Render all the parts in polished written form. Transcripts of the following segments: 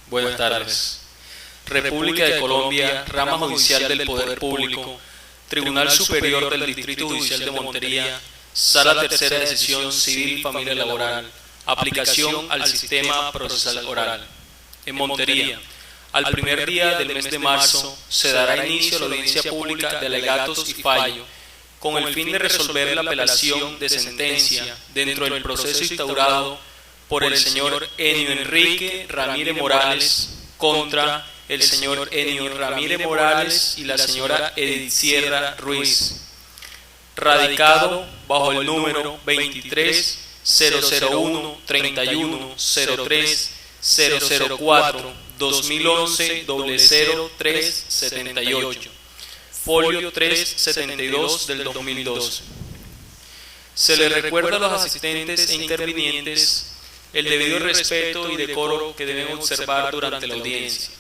Buenas tardes. República de Colombia, Rama Judicial del Poder Público, Tribunal Superior del Distrito Judicial de Montería, Sala Tercera de Sesión Civil y Familia Laboral, aplicación al Sistema Procesal Oral. En Montería, al primer día del mes de marzo, se dará inicio a la audiencia pública de alegatos y fallo, con el fin de resolver la apelación de sentencia dentro del proceso instaurado por el señor Enio Enrique Ramírez Morales contra el señor Enio Ramírez Morales y la señora Edith Sierra Ruiz, radicado bajo el número 23 001 31 03 004 2011 00378, folio 372 del 2012. Se le recuerda a los asistentes e intervinientes el debido respeto y decoro que deben observar durante la audiencia.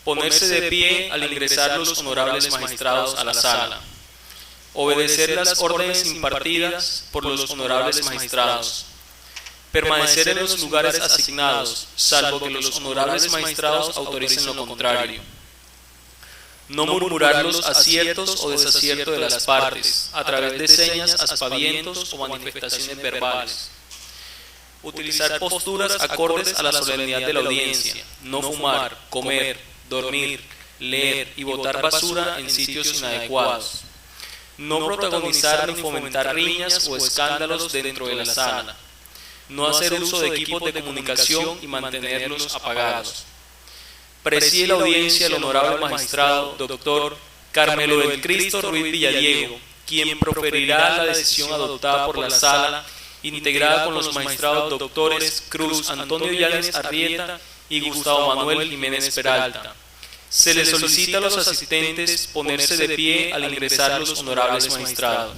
Ponerse de pie al ingresar los honorables magistrados a la sala. Obedecer las órdenes impartidas por los honorables magistrados. Permanecer en los lugares asignados, salvo que los honorables magistrados autoricen lo contrario. No murmurar los aciertos o desaciertos de las partes, a través de señas, aspavientos o manifestaciones verbales. Utilizar posturas acordes a la solemnidad de la audiencia. No fumar, comer, dormir, leer y botar basura en sitios inadecuados. No protagonizar ni fomentar riñas o escándalos dentro de la sala. No hacer uso de equipos de comunicación y mantenerlos apagados. Preside la audiencia el honorable magistrado doctor Carmelo del Cristo Ruiz Villadiego, quien proferirá la decisión adoptada por la sala, integrada con los magistrados doctores Cruz Antonio Yáñez Arrieta y Gustavo Manuel Jiménez Peralta. Se le solicita a los asistentes ponerse de pie al ingresar los honorables magistrados.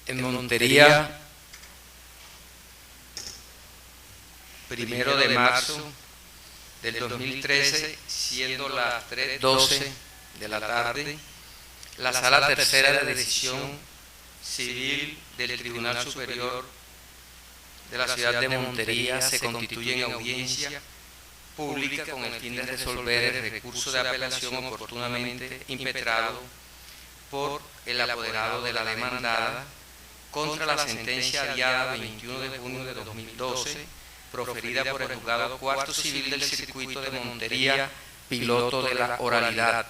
En Montería, 1 de marzo del 2013, siendo las 3:12 de la tarde, la Sala Tercera de Decisión Civil del Tribunal Superior de la ciudad de Montería se constituye en audiencia pública con el fin de resolver el recurso de apelación oportunamente impetrado por el apoderado de la demandada contra la sentencia adiada 21 de junio de 2012, proferida por el Juzgado Cuarto Civil del Circuito de Montería, piloto de la oralidad,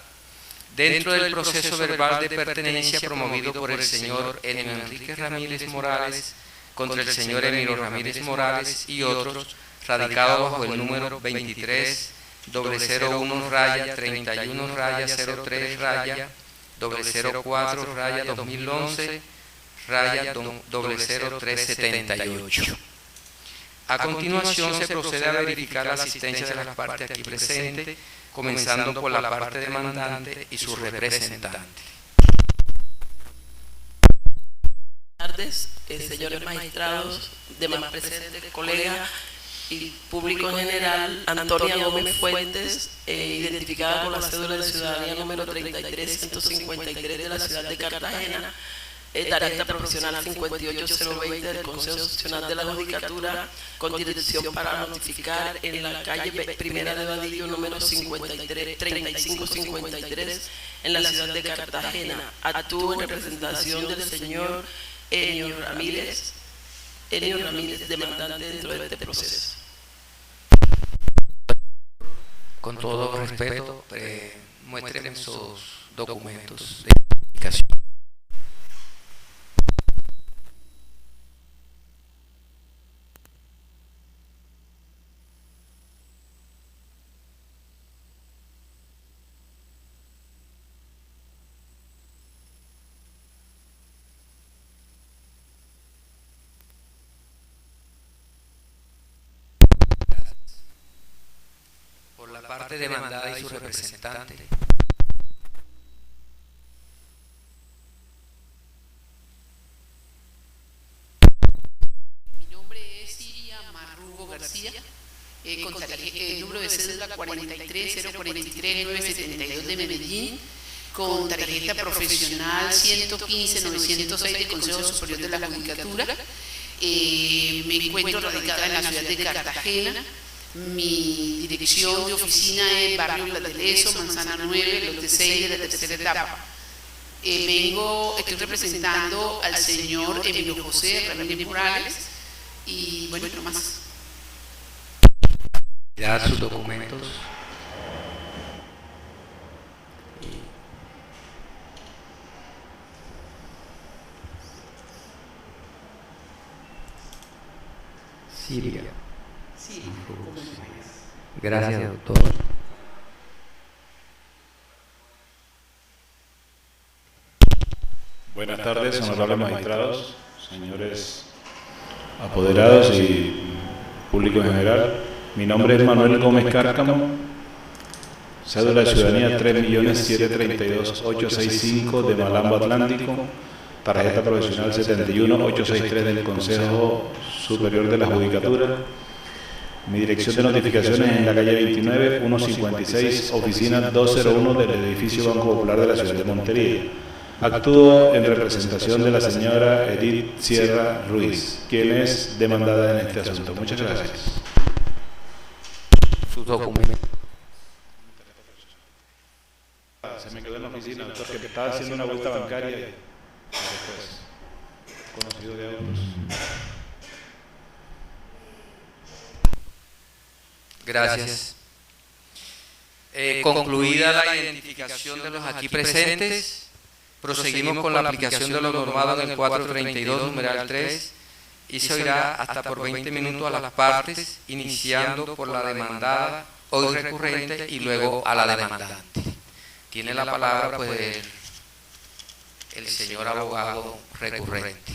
dentro del proceso verbal de pertenencia promovido por el señor Enio Enrique Ramírez Morales contra el señor Emiro Ramírez Morales y otros, radicado bajo el número 23 001 31 03 004 2011 00378. A continuación se procede a verificar la asistencia de las partes aquí presentes, comenzando por la parte demandante y su representante. Buenas tardes, señores magistrados, demás presentes, colegas y público en general. Antonia Gómez Fuentes, identificada con la cédula de ciudadanía número 33153 de la ciudad de Cartagena, tarjeta profesional 58020 del Consejo Constitucional de la Judicatura, con dirección para notificar en la calle Primera de Vadillo número 3553 en la ciudad de Cartagena. Actúo en representación del señor Enio Ramírez, demandante dentro de este proceso. Con todo respeto, muéstrenme sus documentos de identificación. Por la parte demandada y su representante. Mi nombre es Siria Marrugo García. con el número de cédula 43043972 de Medellín, con tarjeta profesional 115906 del Consejo Superior de la Judicatura. Me encuentro radicada en la ciudad de Cartagena. Mi dirección de oficina es Barrio La de Leso, Manzana 9, lote 6 de la tercera etapa. Estoy representando al señor Emilio José Ramírez Morales y bueno, no más. Ya sus documentos. Siria. Sí. Gracias, doctor. Buenas tardes, honorables magistrados, señores apoderados y público en general. Mi nombre es Manuel Gómez Cárcamo, cédula de ciudadanía 3.732.865 de Malambo Atlántico, tarjeta profesional 71863 del Consejo Superior de la Judicatura. Mi dirección de notificaciones es en la calle 29, 156, oficina 201 del edificio Banco Popular de la ciudad de Montería. Actúo en representación de la señora Edith Sierra Ruiz, quien es demandada en este asunto. Muchas gracias. Sus documentos. Se me quedó en la oficina, doctor, que estaba haciendo una vuelta bancaria y después, conocido de autos. Gracias. Concluida la identificación de los aquí presentes, proseguimos con la aplicación de lo normado en el 432, numeral 3, y se oirá hasta por 20 minutos a las partes, iniciando por la demandada, hoy recurrente, y luego a la demandante. Tiene la palabra, pues, el señor abogado recurrente.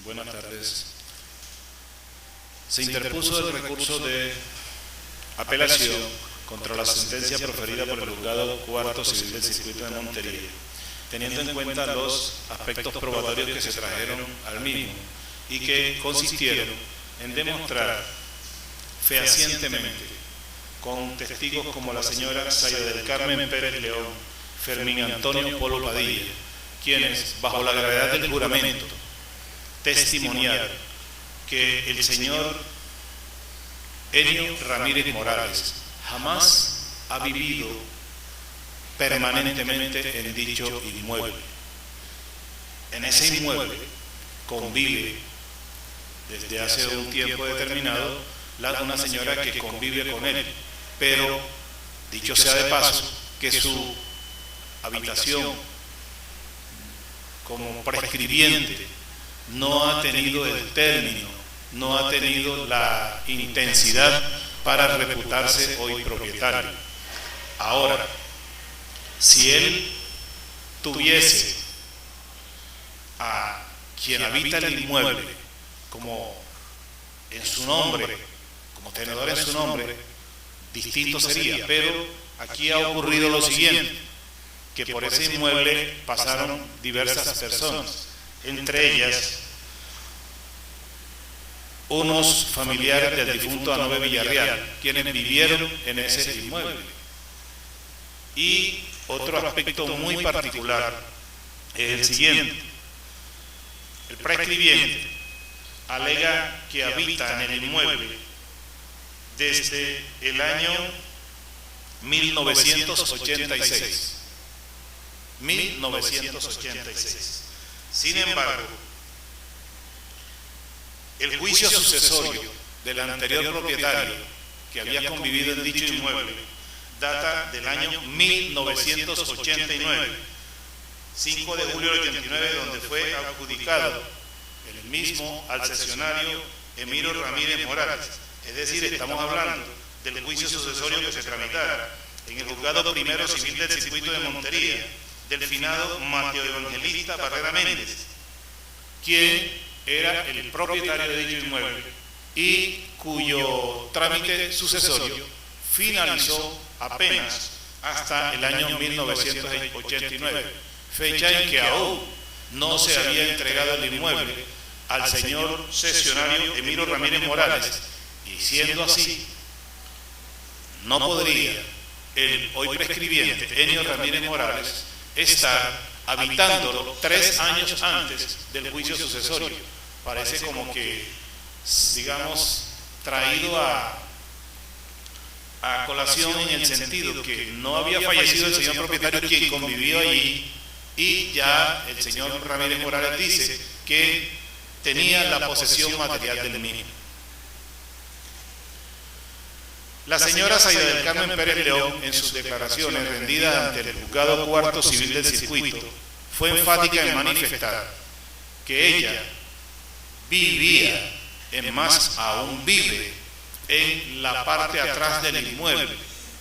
Buenas tardes. Se interpuso el recurso de apelación contra la sentencia proferida por el Juzgado Cuarto Civil del Circuito de Montería, teniendo en cuenta los aspectos probatorios que se trajeron al mismo y que consistieron en demostrar fehacientemente con testigos como la señora Zaida del Carmen Pérez León, Fermín Antonio Polo Padilla, quienes, bajo la gravedad del juramento, testimoniaron que el señor Enio Ramírez Morales jamás ha vivido permanentemente en dicho inmueble. En ese inmueble convive desde hace un tiempo determinado una señora que convive con él, pero dicho sea de paso que su habitación como prescribiente no ha tenido el término, no ha tenido la intensidad para reputarse hoy propietario. Ahora, si él tuviese a quien habita el inmueble como en su nombre, como tenedor en su nombre, distinto sería, pero aquí ha ocurrido lo siguiente, que por ese inmueble pasaron diversas personas, entre ellas unos familiares del difunto Anobe Villarreal, quienes vivieron en ese inmueble. Y otro aspecto muy particular es el siguiente: el prescribiente alega que habita en el inmueble desde el año 1986. Sin embargo, el juicio sucesorio del anterior propietario que había convivido en dicho inmueble data del año 1989, 5 de julio del 89, donde fue adjudicado el mismo al cesionario Emilio Ramírez Morales. Es decir, estamos hablando del juicio sucesorio que se tramitara en el Juzgado Primero Civil del Circuito de Montería del finado Mateo Evangelista Barrera Méndez, quien era el propietario de dicho inmueble y cuyo trámite sucesorio finalizó apenas hasta el año 1989, fecha en que aún no se había entregado el inmueble al señor cesionario Emiro Ramírez Morales, y siendo así, no podría el hoy prescribiente Enio Ramírez Morales estar habitándolo 3 años antes del juicio sucesorio. Parece como que, digamos, traído a colación en el sentido que no había fallecido el señor propietario quien convivió allí, y ya el señor Ramírez Morales dice que tenía la posesión material del mismo. La señora Zaida del Carmen Pérez León, en sus declaraciones rendidas ante el Juzgado Cuarto Civil del Circuito, fue enfática en manifestar que ella vivía, más aún vive, en la parte atrás del inmueble,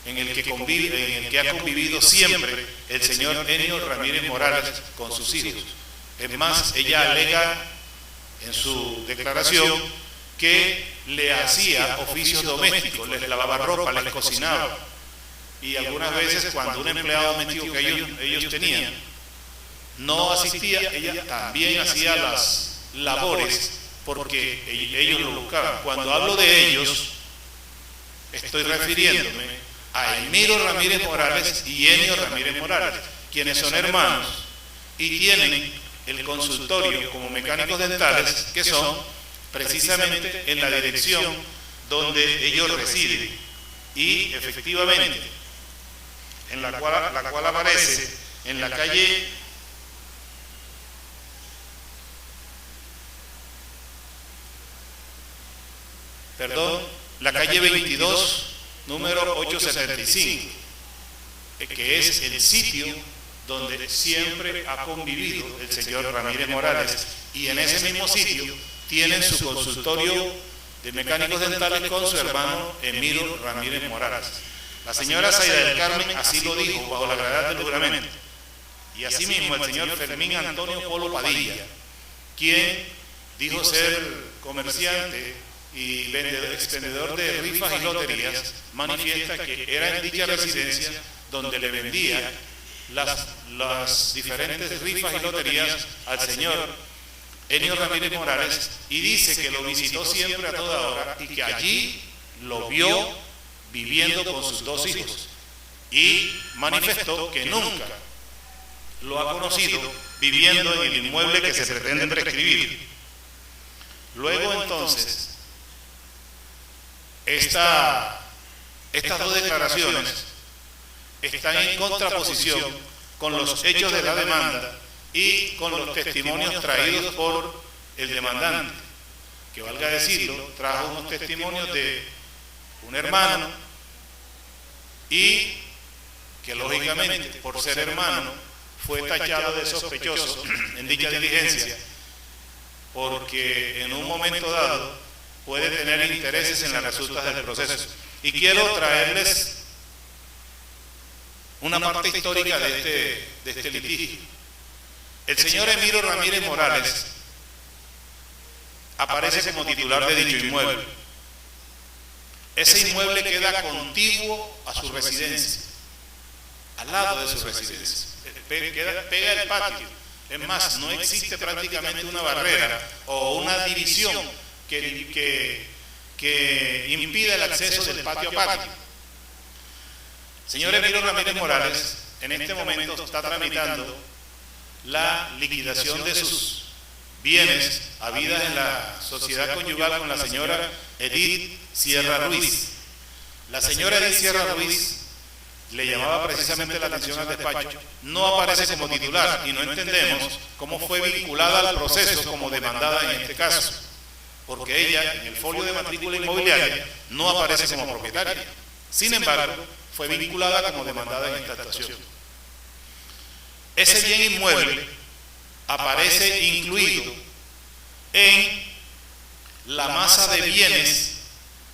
en el que ha convivido siempre el señor Enio Ramírez Morales con sus hijos. Es más, ella alega en su declaración que le hacía oficios domésticos, les lavaba ropa, les cocinaba, y algunas veces cuando un empleado doméstico que ellos tenían no asistía, ella también hacía las labores porque ellos lo buscaban. Cuando hablo de ellos, estoy refiriéndome a Emiro Ramírez Morales y Enio Ramírez Morales, quienes son hermanos y tienen el consultorio como mecánicos dentales, que son precisamente en la dirección donde ellos residen, y efectivamente en la cual aparece en la calle la calle 22, número 875, que es el sitio donde siempre ha convivido el señor Ramírez Morales, y en ese mismo sitio tienen su consultorio de mecánicos dentales con su hermano Emiro Ramírez Morales. La señora Zaida del Carmen así lo dijo bajo la gravedad del juramento, y asimismo el señor Fermín Antonio Polo Padilla, quien dijo ser comerciante y expendedor de rifas y loterías, manifiesta que era en dicha residencia donde le vendía las diferentes rifas y loterías al señor Enio Ramírez Morales, y dice que lo visitó siempre a toda hora y que allí lo vio viviendo con sus 2 hijos, y manifestó que nunca lo ha conocido viviendo en el inmueble que se pretende prescribir. Luego entonces, estas 2 declaraciones están en contraposición con los hechos de la demanda y con los testimonios traídos por el demandante, que, valga decirlo, trajo unos testimonios de un hermano, y que lógicamente, por ser hermano, fue tachado de sospechoso en dicha diligencia, porque en un momento dado puede tener intereses en las resultas del proceso. Y quiero traerles una parte histórica de este litigio. El señor Emiro Ramírez Morales aparece como titular de dicho inmueble. Ese inmueble queda contiguo a su residencia, al lado de su residencia, pega el patio. Es más, no existe prácticamente una barrera o una división que impida el acceso del patio a patio. Señor Emiro Ramírez Morales en este momento está tramitando la liquidación de sus bienes habidas en la sociedad conyugal con la señora Edith Sierra Ruiz. La señora Edith Sierra Ruiz le llamaba precisamente la atención al despacho, no aparece como titular, y no entendemos cómo fue vinculada al proceso como demandada en este caso, porque ella en el folio de matrícula inmobiliaria no aparece como propietaria. Sin embargo, fue vinculada como demandada en esta actuación. Ese bien inmueble aparece incluido en la masa de bienes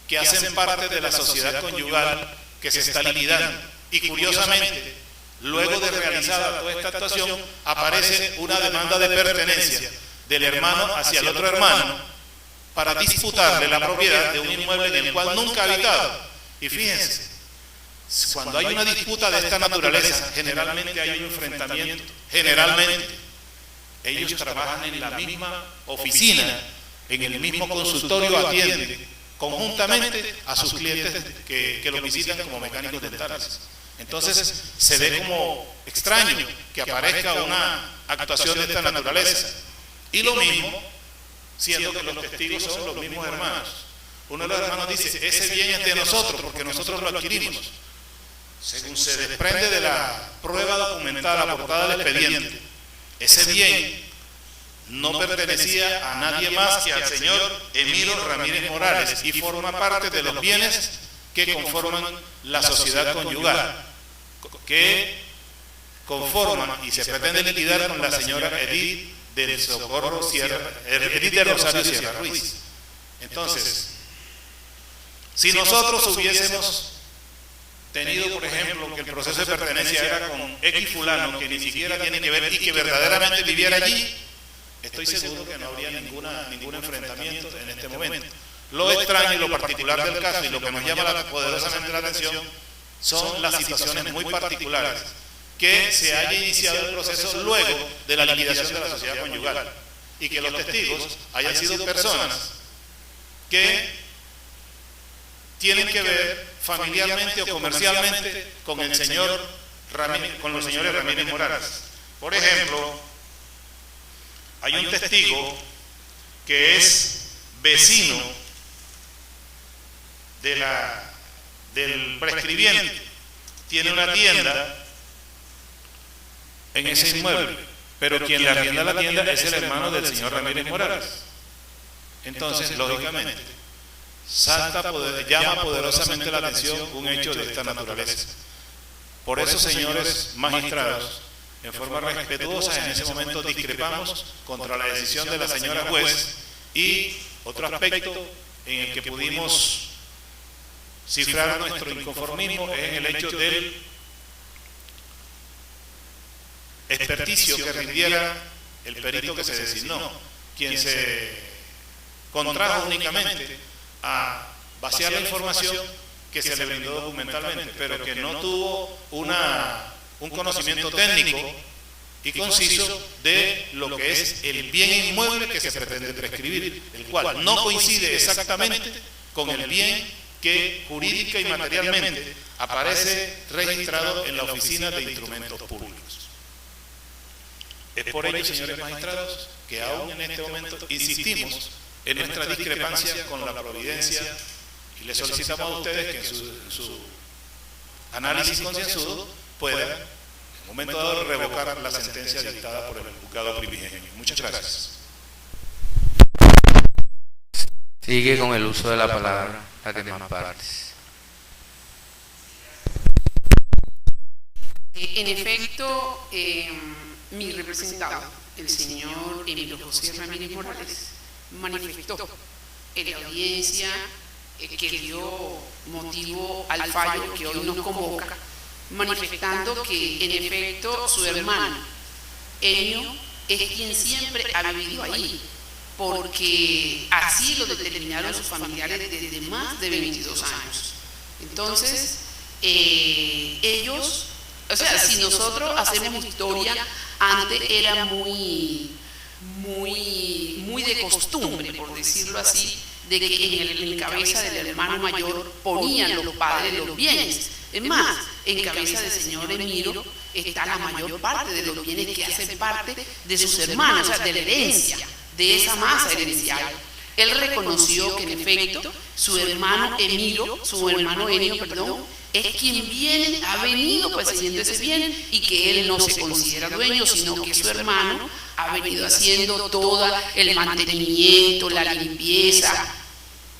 que hacen parte de la sociedad conyugal que se está liquidando. Y curiosamente, luego de realizada toda esta actuación, aparece una demanda de pertenencia del hermano hacia el otro hermano para disputarle la propiedad de un inmueble en el cual nunca ha habitado. Y fíjense, cuando hay una disputa de esta naturaleza, generalmente hay un enfrentamiento, generalmente, ellos trabajan en la misma oficina, en el mismo consultorio, atienden conjuntamente a sus clientes que los visitan como mecánicos dentales. Entonces se ve como extraño que aparezca una actuación de esta naturaleza. Y lo mismo, siendo que los testigos son los mismos hermanos. Uno de los hermanos dice, ese bien es de nosotros porque nosotros lo adquirimos. Según se desprende de la prueba documental aportada al expediente, ese bien no pertenecía a nadie más que al señor Emiro Ramírez Morales y forma parte de los bienes que conforman la sociedad conyugal, que conforman y se pretende liquidar con la señora Edith del Socorro Edith de Rosario Sierra Ruiz. Entonces, si nosotros hubiésemos tenido, por ejemplo, que el proceso de pertenencia era con X fulano que ni siquiera tiene que ver y que verdaderamente viviera allí, estoy seguro que no habría ningún enfrentamiento en este momento. Lo extraño y lo particular del caso y lo que nos llama poderosamente la atención son las situaciones muy particulares que se haya iniciado el proceso luego de la liquidación de la sociedad conyugal y que los testigos hayan sido personas que tienen que ver familiarmente o comercialmente con el señor Ramírez, con los señores Ramírez Morales. Por ejemplo, hay un testigo que es vecino del prescribiente, tiene una tienda en ese inmueble, pero quien le arrienda la tienda es el hermano del señor Ramírez Morales. Entonces, lógicamente, llama poderosamente la atención un hecho de esta naturaleza. Por eso, señores magistrados, en forma respetuosa, en ese momento discrepamos contra la decisión de la señora juez y otro aspecto en el que pudimos cifrar nuestro inconformismo es en el hecho del experticio que rindiera el perito que se designó, quien se contrajo únicamente a vaciar la información que se le brindó documentalmente, pero que no tuvo un conocimiento técnico y conciso de lo que es el bien inmueble que se pretende prescribir, el cual no coincide exactamente con el bien que jurídica y materialmente aparece registrado en la Oficina de Instrumentos Públicos. Es por ello, señores magistrados, que aún en este momento insistimos en nuestra discrepancia con la providencia y le solicitamos a ustedes que en su análisis concienzudo puedan, en un momento dado, revocar la sentencia dictada por el juzgado primigenio. Muchas gracias. Sigue con el uso de la palabra las demás partes. En efecto, mi representado, el señor Emilio José Ramírez Morales, manifestó en la audiencia que dio motivo al fallo que hoy nos convoca, manifestando que en efecto su hermano Enio es quien siempre ha vivido ahí, porque así lo determinaron sus familiares desde más de 22 años. Entonces, ellos, o sea, si nosotros hacemos historia, antes era muy de costumbre, por decirlo así, de que en cabeza del hermano mayor ponían los padres los bienes. Es más, en cabeza del señor Emiro está la mayor parte de los bienes que hacen parte de sus hermanos, o sea, de la herencia, de esa masa herencial. Él reconoció que en efecto su hermano Enio, es quien ha venido poseyendo ese bien y que él no se considera dueño, sino que su hermano ha venido haciendo todo el mantenimiento, la limpieza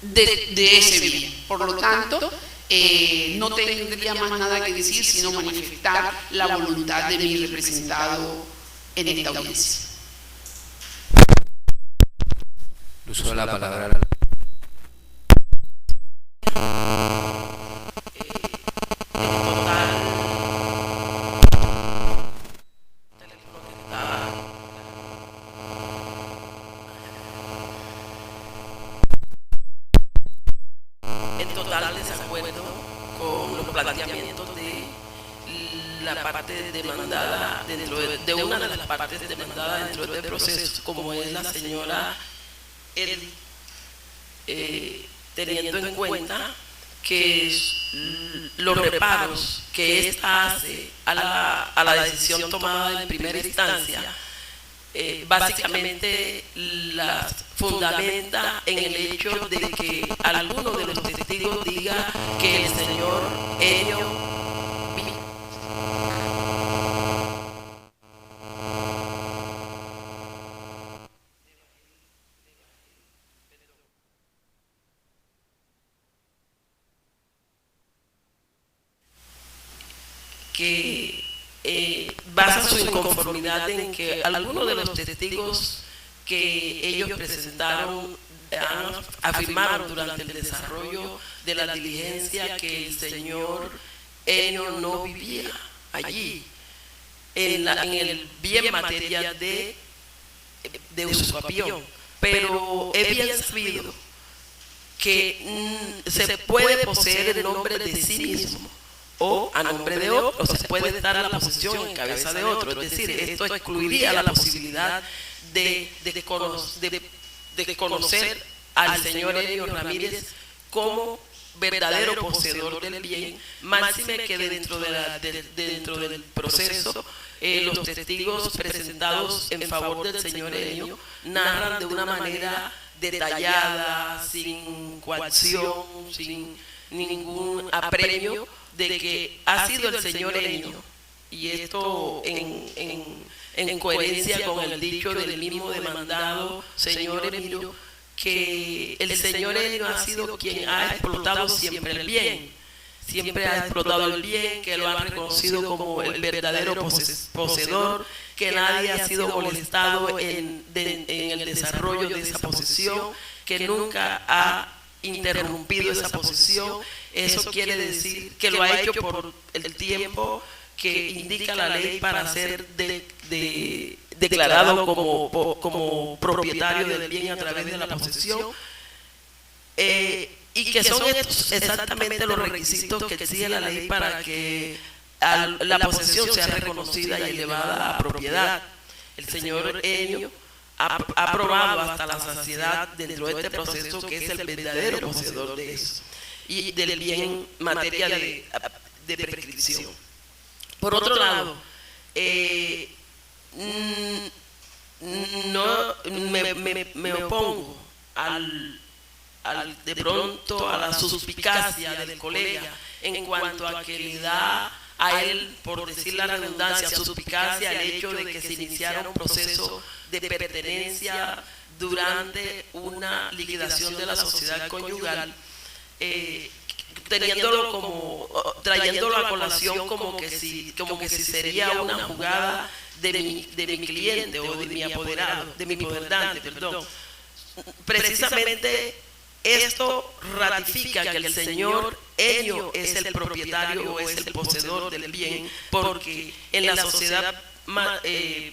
de ese bien. Por lo tanto, no tendría más nada que decir sino manifestar la voluntad de mi representado en esta audiencia. El uso de la palabra. En total desacuerdo con los planteamientos de la parte demandada dentro de una de las partes demandadas dentro de este proceso, como es la señora Edith, teniendo en cuenta que los reparos que ésta hace a la decisión tomada en primera instancia, básicamente las fundamenta en el hecho de que alguno de los testigos diga que el señor Enio que basa su inconformidad en que algunos de los testigos que ellos presentaron afirmaron durante el desarrollo de la diligencia que el señor Enio no vivía allí en el bien materia de usucapión, pero es bien sabido que se puede poseer el nombre de sí mismo o a nombre de otro, o se puede dar la posesión en cabeza de otro. Es decir, esto excluiría la posibilidad de conocer al señor Enio Ramírez como verdadero poseedor del bien, máxime que dentro del proceso los testigos presentados en favor del señor Enio narran de una manera detallada, sin coacción, sin ningún apremio, de que ha sido el señor Enio, y esto en coherencia con el dicho del mismo demandado señor Emilio, que el señor Enio ha sido quien ha explotado siempre el bien, siempre ha explotado el bien, que lo han reconocido como el verdadero poseedor, que nadie ha sido molestado en el desarrollo de esa posesión, que nunca ha interrumpido esa posesión. Eso quiere decir que lo ha hecho por el tiempo que indica la ley para ser declarado como propietario del bien a través de la posesión, y que son estos exactamente los requisitos que exige la ley para que la posesión sea reconocida y elevada a propiedad. El señor Enio ha probado hasta la saciedad dentro de este proceso que es el verdadero poseedor de eso y del bien en materia de prescripción. Por otro lado, no me opongo de pronto a la suspicacia del colega en cuanto a que le da a él, por decir la redundancia, suspicacia el hecho de que se iniciara un proceso de pertenencia durante una liquidación de la sociedad conyugal, trayéndolo a colación como que si sería una jugada de mi cliente o de mi apoderado, de mi poderdante, perdón. Precisamente esto ratifica que el señor Enio es el propietario o es el poseedor del bien, porque en la sociedad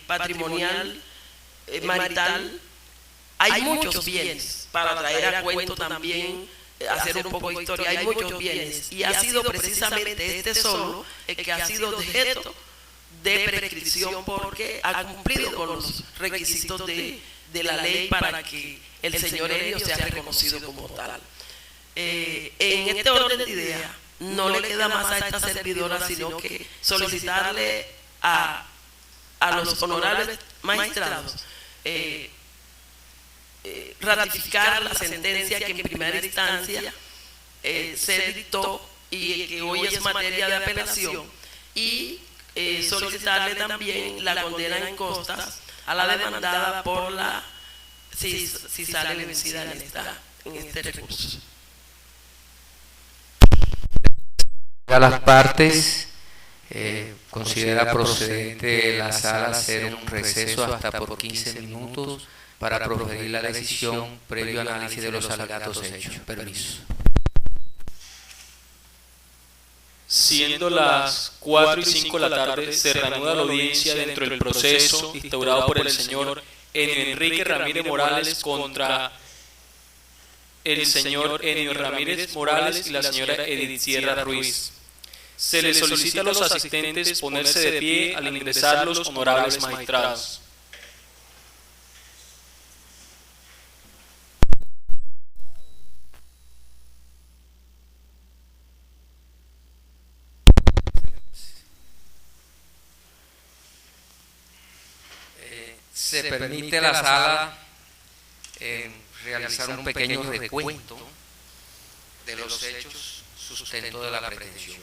patrimonial marital hay muchos bienes. Para traer a cuento también, hacer un poco de historia, hay muchos bienes, y ha sido precisamente este solo el que ha sido objeto de prescripción porque ha cumplido con los requisitos de la ley para que el señor Enio sea reconocido como tal. En este orden de idea, no le queda más a esta servidora sino que solicitarle a los honorables magistrados ratificar la sentencia que en primera instancia se dictó y que hoy es materia de apelación, y solicitarle también la condena en costas a la demandada por si sale vencida en este recurso. A las partes, considera procedente la sala hacer un receso hasta por 15 minutos para proferir la decisión previo análisis de los alegatos hechos. Permiso. Siendo las 4:05 de la tarde, se reanuda la audiencia dentro del proceso instaurado por el señor Enrique Ramírez Morales contra el señor Enio Ramírez Morales y la señora Edith Sierra Ruiz. Se les solicita a los asistentes ponerse de pie al ingresar los honorables magistrados. Se permite a la sala realizar un pequeño recuento de los hechos sustento de la pretensión.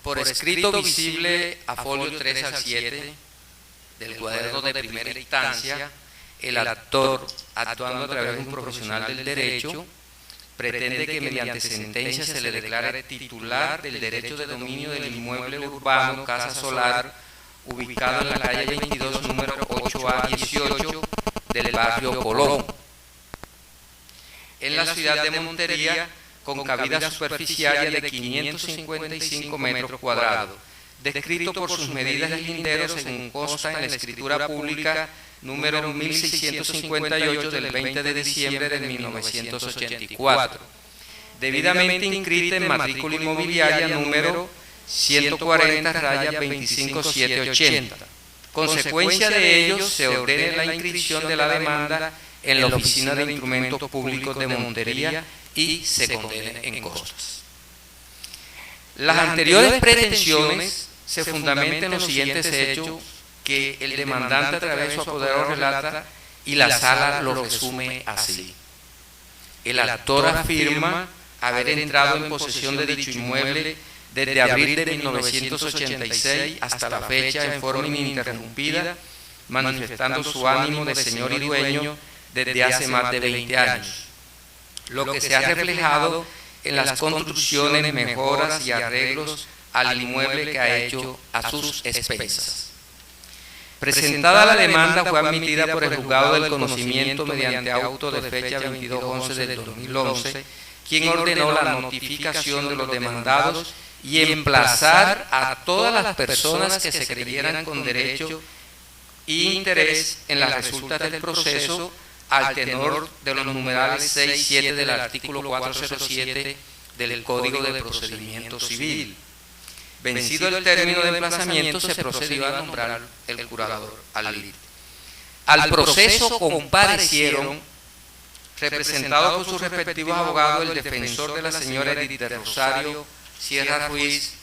Por escrito visible a folio 3 al 7 del cuaderno de primera instancia, el actor, actuando a través de un profesional del derecho, pretende que mediante sentencia se le declare titular del derecho de dominio del inmueble urbano Casa Solar, ubicado en la calle 22, número 8A18 del barrio Colón, en la ciudad de Montería, con cabida superficial de 555 metros cuadrados, descrito por sus medidas y linderos según consta en la escritura pública número 1658 del 20 de diciembre de 1984, debidamente inscrita en matrícula inmobiliaria número 140-25780. Consecuencia de ello, se ordena la inscripción de la demanda en la Oficina de Instrumentos Públicos de Montería y se condene en costas. Las anteriores pretensiones se fundamentan en los siguientes hechos que el demandante a través de su apoderado relata y la sala lo resume así. El actor afirma haber entrado en posesión de dicho inmueble desde abril de 1986 hasta la fecha en forma ininterrumpida, manifestando su ánimo de señor y dueño desde hace más de 20 años, lo que se ha reflejado en las construcciones, mejoras y arreglos al inmueble que ha hecho a sus expensas. Presentada la demanda, fue admitida por el juzgado del conocimiento mediante auto de fecha 22/11 del 2011, quien ordenó la notificación de los demandados y emplazar a todas las personas que se creyeran con derecho e interés en las resultas del proceso al tenor de los numerales 6 y 7 del artículo 407 del Código de Procedimiento Civil. Vencido el término de emplazamiento, se procedió a nombrar el curador al lid. Al proceso comparecieron, representados por sus respectivos abogados, el defensor de la señora Edith de Rosario Sierra Ruiz,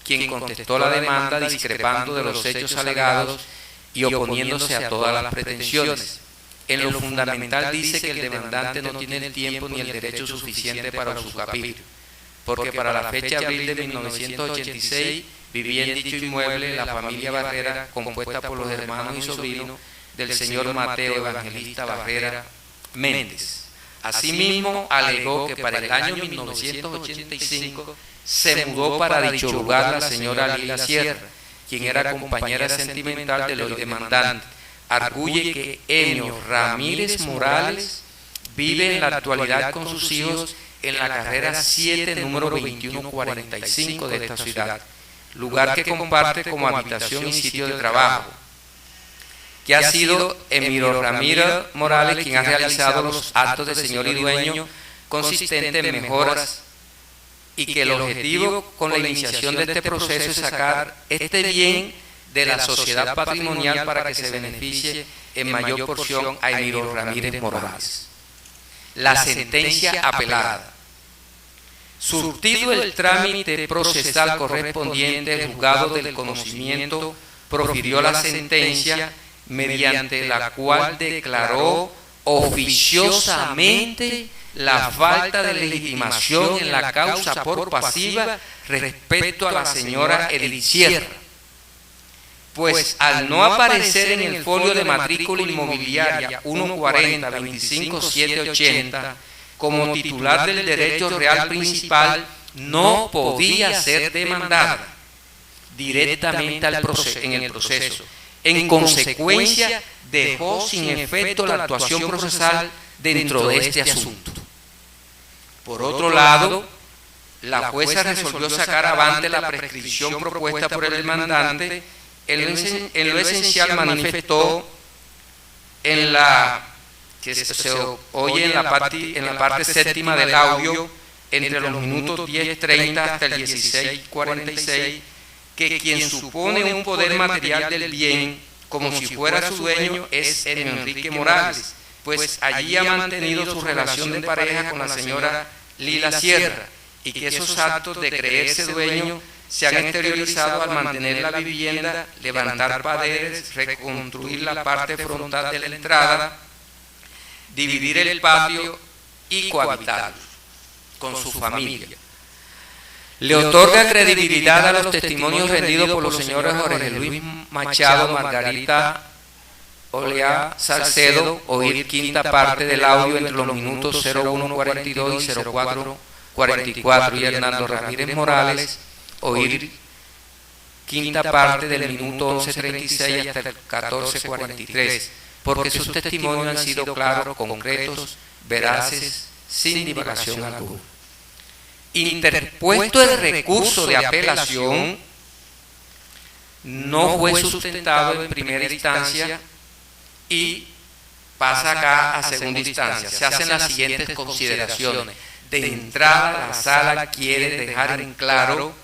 quien contestó la demanda discrepando de los hechos alegados y oponiéndose a todas las pretensiones. En lo fundamental dice que el demandante no tiene el tiempo ni el derecho suficiente para usufructuar, porque para la fecha de abril de 1986 vivía en dicho inmueble la familia Barrera, compuesta por los hermanos y sobrinos del señor Mateo Evangelista Barrera Méndez. Asimismo, alegó que para el año 1985 se mudó para dicho lugar la señora Lila Sierra, quien era compañera sentimental del hoy demandante. Arguye que Enio Ramírez Morales vive en la actualidad con sus hijos en la carrera 7, número 2145 de esta ciudad, lugar que comparte como habitación y sitio de trabajo, que ha sido Emiro Ramírez Morales quien ha realizado los actos de señor y dueño consistentes en mejoras, y que el objetivo con la iniciación de este proceso es sacar este bien de la sociedad patrimonial para que se beneficie en mayor porción a Emiro Ramírez Morales. La sentencia apelada. Surtido el trámite procesal correspondiente, el juzgado del conocimiento profirió la sentencia mediante la cual declaró oficiosamente la falta de legitimación en la causa por pasiva respecto a la señora Edith Sierra, pues al no aparecer en el folio de matrícula inmobiliaria 140-25780 como titular del derecho real principal, no podía ser demandada directamente en el proceso. En consecuencia, dejó sin efecto la actuación procesal dentro de este asunto. Por otro lado, la jueza resolvió sacar avante la prescripción propuesta por el demandante. En lo esencial manifestó que se oye en la parte séptima del audio entre los minutos 10:30 hasta el 16:46, que quien supone un poder material del bien, como si fuera su dueño, es Enio Enrique Morales, pues allí ha mantenido su relación de pareja con la señora Lila Sierra, y que esos actos de creerse dueño se han exteriorizado al mantener la vivienda, levantar paredes, reconstruir la parte frontal de la entrada, dividir el patio y cohabitar con su familia. Le otorga credibilidad a los testimonios rendidos por los señores Jorge Luis Machado, Margarita Olea Salcedo, oír quinta parte del audio entre los minutos 01:42 y 04:44, y Hernando Ramírez Morales, oír quinta parte del minuto 11:36 hasta el 14:43, porque sus testimonios han sido claros, concretos, veraces, sin divagación alguna. Interpuesto el recurso de apelación, no fue sustentado en primera instancia y pasa acá a segunda instancia. Se hacen las siguientes consideraciones. De entrada, la sala quiere dejar en claro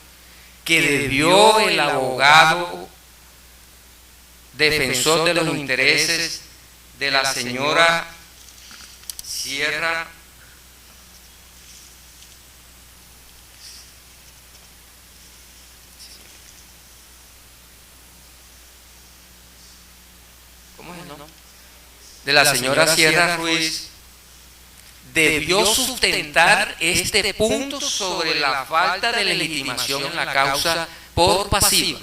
que debió el abogado defensor de los intereses de la señora Sierra Sierra Ruiz, debió sustentar este punto sobre la falta de legitimación en la causa por pasiva.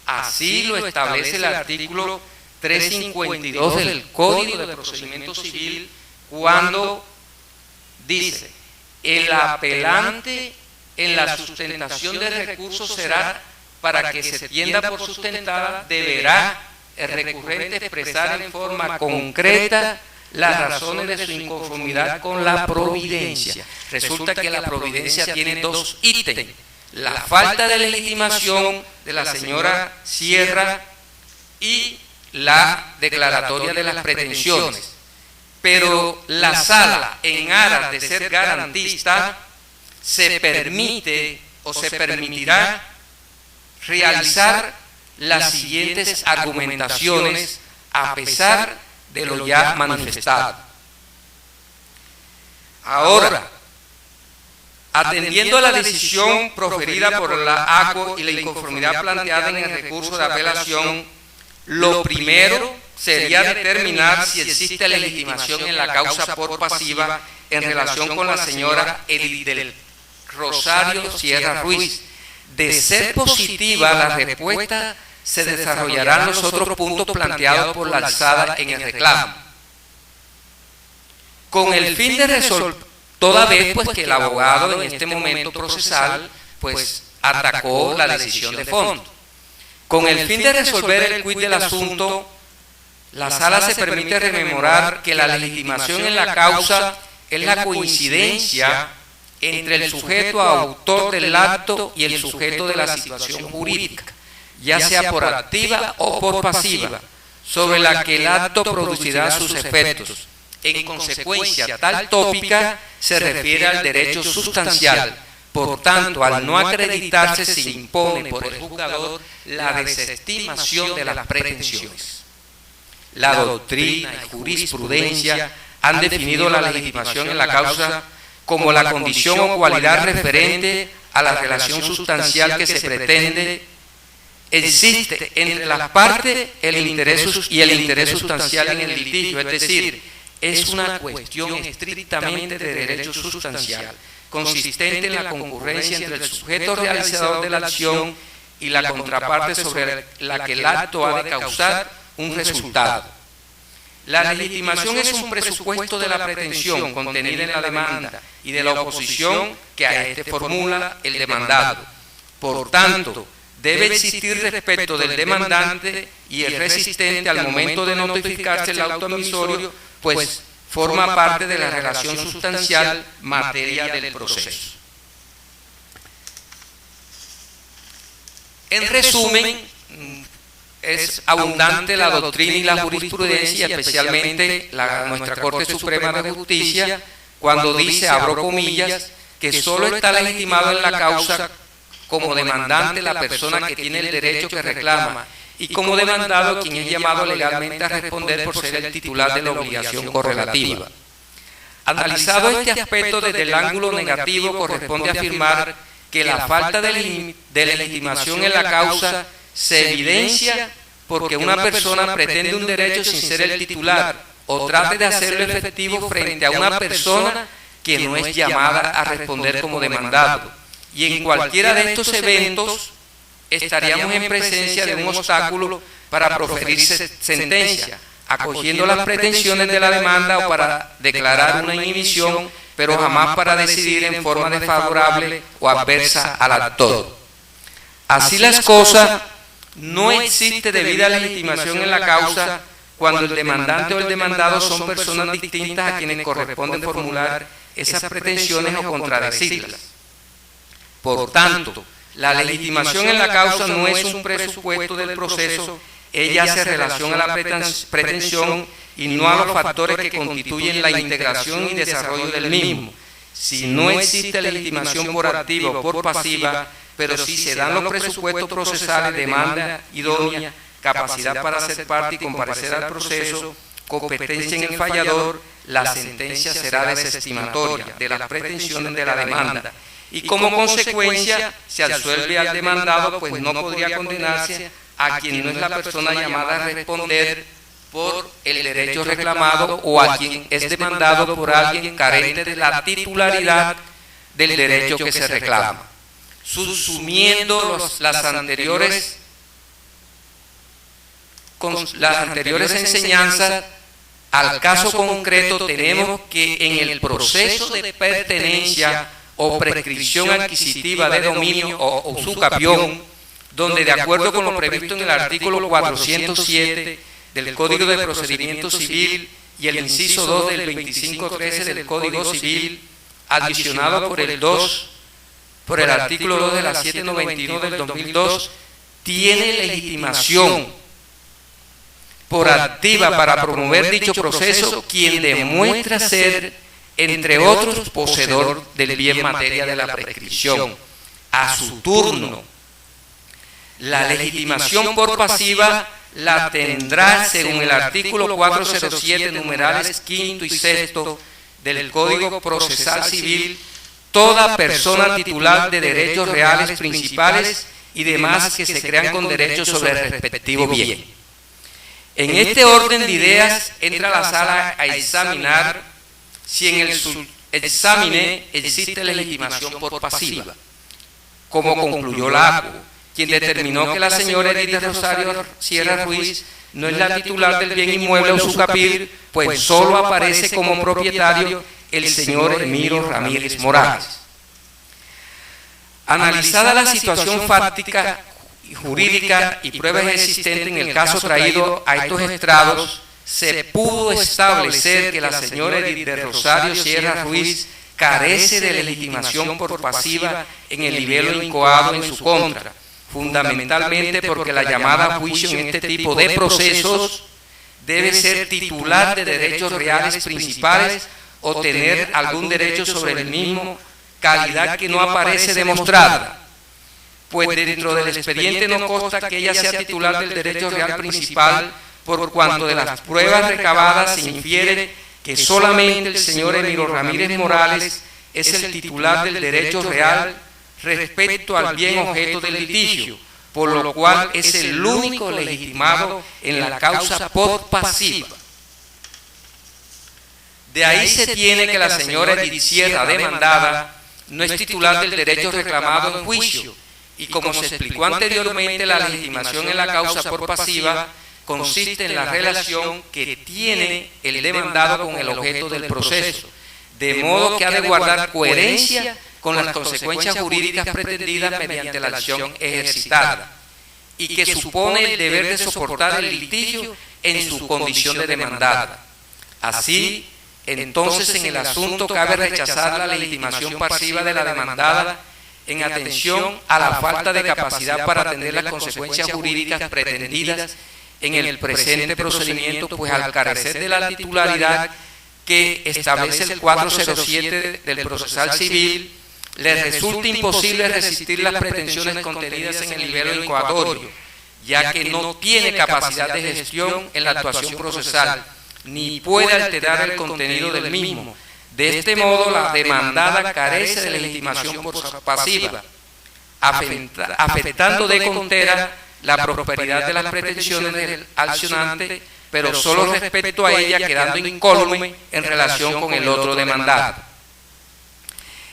Así lo establece el artículo 352 del Código de Procedimiento Civil, cuando dice: el apelante en la sustentación del recurso será, para que se tienda por sustentada, deberá el recurrente expresar en forma concreta las razones de su inconformidad con la providencia. Resulta que la providencia tiene dos ítems: la falta de legitimación de la señora Sierra y la declaratoria de las pretensiones. Pero la sala, en aras de ser garantista, se permite o se permitirá realizar las siguientes argumentaciones a pesar de lo ya manifestado. Ahora, atendiendo a la decisión proferida por la ACO y la inconformidad planteada en el recurso de apelación, lo primero sería determinar si existe legitimación en la causa por pasiva en relación con la señora Edith del Rosario Sierra Ruiz. De ser positiva la respuesta, se desarrollarán los otros puntos planteados por la alzada en el reclamo, con el fin de resolver, toda vez pues que el abogado en este momento procesal pues atacó la decisión de fondo. Con el fin de resolver el quid del asunto, la sala se permite rememorar que la legitimación en la causa es la coincidencia entre el sujeto autor del acto y el sujeto de la situación jurídica, ya sea por activa o por pasiva, sobre la que el acto producirá sus efectos. En consecuencia, tal tópica se refiere al derecho sustancial. Por tanto, al no acreditarse, se impone por el juzgador la desestimación de las pretensiones. La doctrina y jurisprudencia han definido la legitimación en la causa como la condición o cualidad referente a la relación sustancial que se pretende. Existe entre las partes el interés sustancial en el litigio, es decir, es una cuestión estrictamente de derecho sustancial, consistente en la concurrencia entre el sujeto realizador de la acción y la contraparte sobre la que el acto ha de causar un resultado. La legitimación es un presupuesto de la pretensión contenida en la demanda y de la oposición que a este formula el demandado. Por tanto, debe existir respecto del demandante y el resistente al momento de notificarse el auto admisorio, pues forma parte de la relación sustancial materia del proceso. En resumen, es abundante la doctrina y la jurisprudencia, especialmente nuestra Corte Suprema de Justicia, cuando dice, abro comillas, que solo está legitimado en la causa como demandante la persona que tiene el derecho que reclama y como demandado quien es llamado legalmente a responder por ser el titular de la obligación correlativa. Analizado este aspecto desde el ángulo negativo, corresponde afirmar que la falta de legitimación en la causa se evidencia porque una persona pretende un derecho sin ser el titular o trate de hacerlo efectivo frente a una persona que no es llamada a responder como demandado. Y en cualquiera de estos eventos estaríamos en presencia de un obstáculo para proferir sentencia, acogiendo las pretensiones de la demanda o para declarar una inhibición, pero jamás para decidir en forma desfavorable o adversa al actor. Así las cosas, no existe debida legitimación en la causa cuando el demandante o el demandado son personas distintas a quienes corresponde formular esas pretensiones o contradecirlas. Por tanto, la legitimación en la causa no es un presupuesto del proceso, ella hace relación a la pretensión y no a los factores que constituyen la integración y desarrollo del mismo. Si no existe legitimación por activa o por pasiva, pero si se dan los presupuestos procesales, demanda idónea, capacidad para ser parte y comparecer al proceso, competencia en el fallador, la sentencia será desestimatoria de las pretensiones de la demanda. Y como consecuencia se absuelve al demandado, pues no podría condenarse a quien no es la persona llamada a responder por el derecho reclamado o a quien es demandado por alguien carente de la titularidad del derecho que se reclama. Subsumiendo las anteriores enseñanzas, al caso concreto tenemos que en el proceso de pertenencia o prescripción adquisitiva de dominio o usucapión, donde de acuerdo con lo previsto en el artículo 407 del Código de Procedimiento Civil y el inciso 2 del 2513 del Código Civil, adicionado por el artículo 2 de la 791 del 2002, tiene legitimación por activa para promover dicho proceso quien demuestra ser, entre otros, poseedor del bien materia de la prescripción. A su turno, la legitimación por pasiva la tendrá, según el artículo 407, numerales quinto y sexto del Código Procesal Civil, toda persona titular de derechos reales principales y demás que se crean con derechos sobre el respectivo bien. En este orden de ideas entra la sala a examinar si en el subexámine existe legitimación por pasiva, como concluyó la ACO, quien determinó que la señora Edith de Rosario Sierra Ruiz no es la titular del bien inmueble o usucapir, pues solo aparece como propietario el señor Emiro Ramírez Morales. Analizada la situación fáctica, jurídica y pruebas existentes en el caso traído a estos estrados, se pudo establecer que la señora Edith de Rosario Sierra Ruiz carece de legitimación por pasiva en el libelo incoado en su contra, fundamentalmente porque la llamada a juicio en este tipo de procesos debe ser titular de derechos reales principales o tener algún derecho sobre el mismo, calidad que no aparece demostrada, pues dentro del expediente no consta que ella sea titular del derecho real principal, por cuanto de las pruebas recabadas se infiere que solamente el señor Emiro Ramírez Morales es el titular del derecho real respecto al bien objeto del litigio, por lo cual es el único legitimado en la causa por pasiva. De ahí se tiene que la señora Edith Sierra demandada no es titular del derecho reclamado en juicio, y como se explicó anteriormente, la legitimación en la causa por pasiva consiste en la relación que tiene el demandado con el objeto del proceso, de modo que ha de guardar coherencia con las consecuencias jurídicas pretendidas mediante la acción ejercitada, y que supone el deber de soportar el litigio en su condición de demandada. Así, entonces, en el asunto cabe rechazar la legitimación pasiva de la demandada en atención a la falta de capacidad para atender las consecuencias jurídicas pretendidas en el presente procedimiento, pues al carecer de la titularidad que establece el 407 del Procesal Civil, les resulta imposible resistir las pretensiones contenidas en el libelo incoatorio, ya que no tiene capacidad de gestión en la actuación procesal, ni puede alterar el contenido del mismo. De este modo, la demandada carece de legitimación pasiva, afectando de contera la prosperidad de las pretensiones del accionante, pero solo respecto a ella quedando incólume en relación con el otro demandado.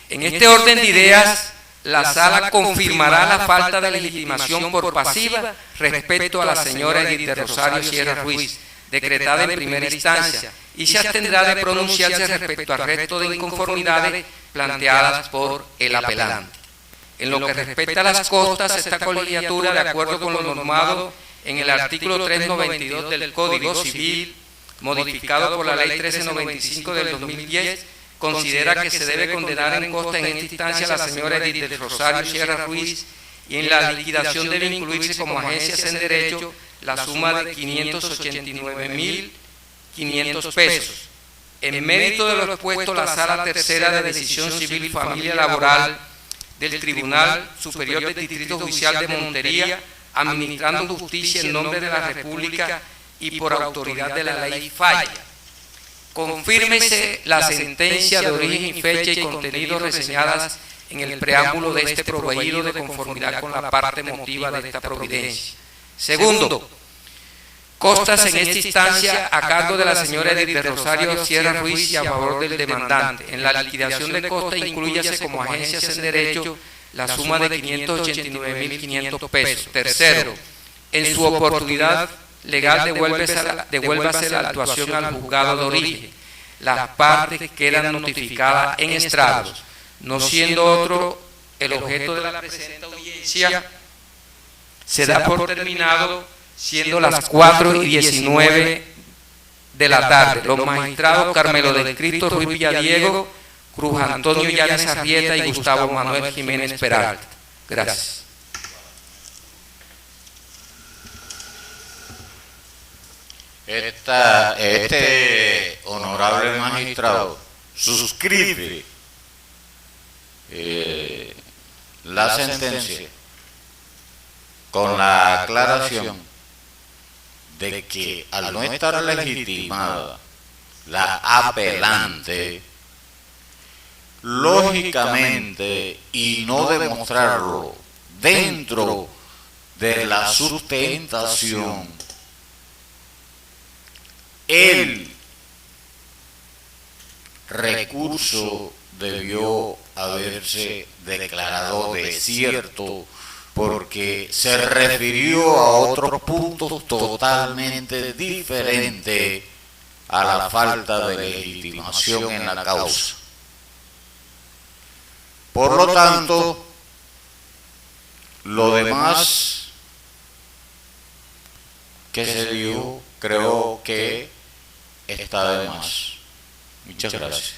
En este orden de ideas, la Sala confirmará la falta de legitimación por pasiva respecto a la señora Edith de Rosario Sierra Ruiz, decretada en primera instancia, y se abstendrá de pronunciarse respecto al resto de inconformidades planteadas por el apelante. En lo que respecta a las costas, esta colegiatura, de acuerdo con lo normado en el artículo 392 del Código Civil, modificado por la Ley 1395 del 2010, considera que se debe condenar en costa en esta instancia a la señora Edith de Rosario Sierra Ruiz, y en la liquidación debe incluirse como agencias en derecho la suma de 589.500 pesos. En mérito de lo expuesto, la Sala Tercera de Decisión Civil y Familia Laboral del Tribunal Superior del Distrito Judicial de Montería, administrando justicia en nombre de la República y por autoridad de la ley, falla. Confírmese la sentencia de origen y fecha y contenido reseñadas en el preámbulo de este proveído de conformidad con la parte motiva de esta providencia. Segundo, costas en esta instancia a cargo de la señora Edith de Rosario Sierra Ruiz y a favor del demandante. En la liquidación de costa inclúyase como agencias en derecho la suma de 589.500 pesos. Tercero, en su oportunidad legal devuélvase la actuación al juzgado de origen. Las partes quedan notificadas en estrados, no siendo otro el objeto de la presente audiencia, se da por terminado siendo las 4:19 de la tarde. Los magistrados Carmelo del Cristo Ruiz Villadiego, Cruz Antonio Llanes Arrieta y Gustavo Manuel Jiménez Peralta. Gracias. Este honorable magistrado suscribe la sentencia con la aclaración de que al no estar legitimada la apelante, lógicamente, y no demostrarlo dentro de la sustentación, el recurso debió haberse declarado desierto porque se refirió a otros puntos totalmente diferentes a la falta de legitimación en la causa. Por lo tanto, lo demás que se dio, creo que está de más. Muchas gracias.